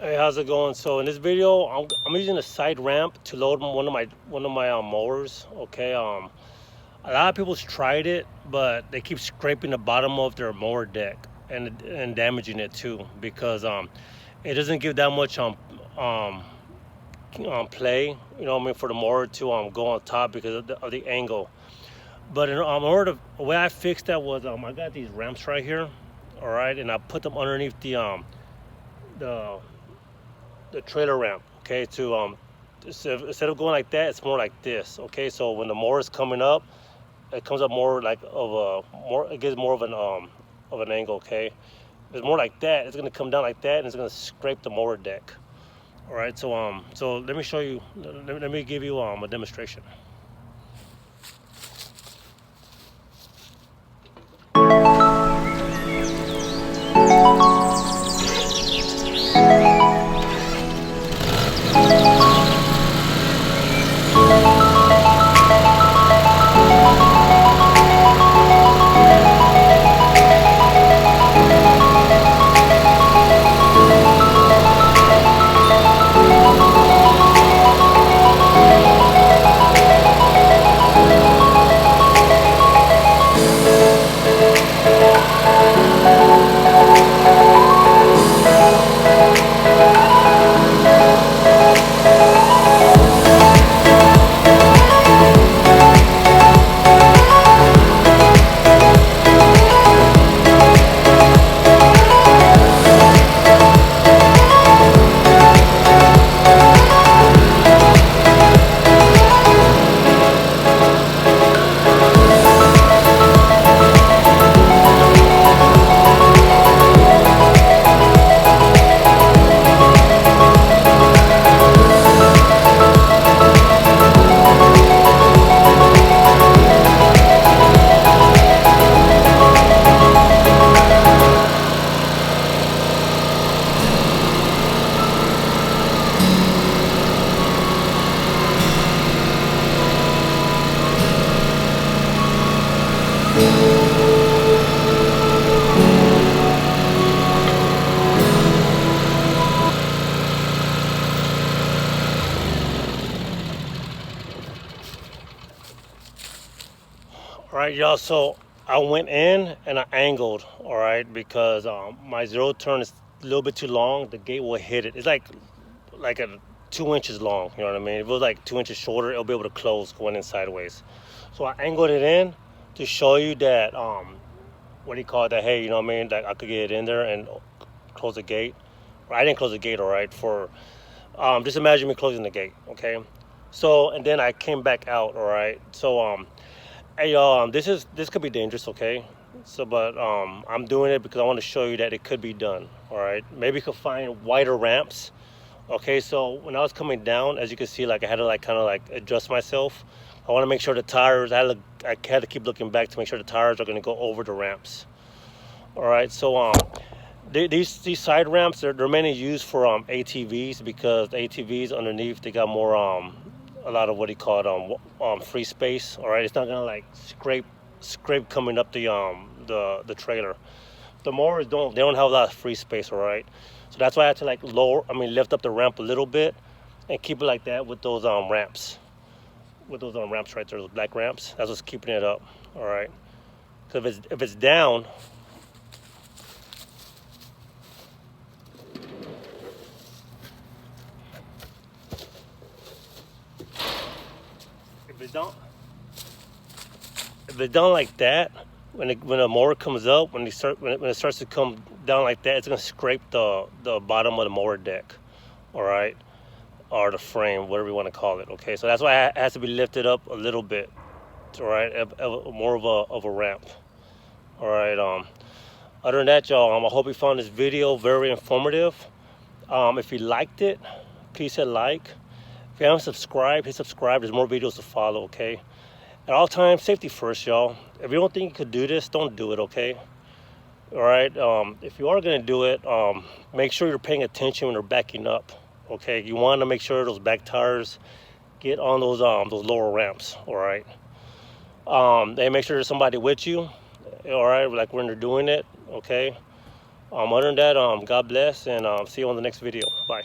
Hey, how's it going? So in this video, I'm using a side ramp to load one of my mowers. Okay, a lot of people's tried it, but they keep scraping the bottom of their mower deck and damaging it too because it doesn't give that much um play. You know what I mean, for the mower to go on top because of the angle. But in order to, the way I fixed that was I got these ramps right here, all right, and I put them underneath the the trailer ramp, okay, to instead of going like that, it's more like this, okay. So when the mower is coming up, it comes up more like it gives more of an angle, okay. If it's more like that, it's gonna come down like that and it's gonna scrape the mower deck. All right, so let me show you, let me give you a demonstration. All right, y'all, so I went in and I angled, all right, because my zero turn is a little bit too long. The gate will hit it. It's like a 2 inches long, you know what I mean? If it was like 2 inches shorter, it'll be able to close going in sideways. So I angled it in to show you that what do you call it, that, hey, you know what I mean, that I could get it in there and close the gate. I didn't close the gate, all right, for just imagine me closing the gate, okay. So and then I came back out, all right. So hey y'all, this could be dangerous, okay. So but I'm doing it because I want to show you that it could be done, all right. Maybe you could find wider ramps. Okay, so when I was coming down, as you can see, like I had to like kind of like adjust myself. I want to make sure the tires, I had to keep looking back to make sure the tires are going to go over the ramps. All right, so these side ramps, they're mainly used for ATVs because the ATVs underneath, they got more a lot of what do you call it, free space. All right, it's not gonna like scrape coming up the trailer. The mowers they don't have a lot of free space, all right. So that's why I had to like lift up the ramp a little bit and keep it like that with those ramps. With those ramps right there, those black ramps. That's what's keeping it up, all right. Because if it's down, if it's down like that, when a mower comes up, when it starts to come down like that, it's gonna scrape the bottom of the mower deck, all right, or the frame, whatever you want to call it. Okay, so that's why it has to be lifted up a little bit, all right, more of a ramp. All right. Other than that, y'all, I hope you found this video very informative. If you liked it, please hit like. If you haven't subscribed, hit subscribe. There's more videos to follow, okay? At all times, safety first, y'all. If you don't think you could do this, don't do it, okay? All right. If you are gonna do it, make sure you're paying attention when they're backing up, okay? You want to make sure those back tires get on those lower ramps, all right? They make sure there's somebody with you, all right, like when they're doing it, okay? Other than that, God bless, and see you on the next video. Bye.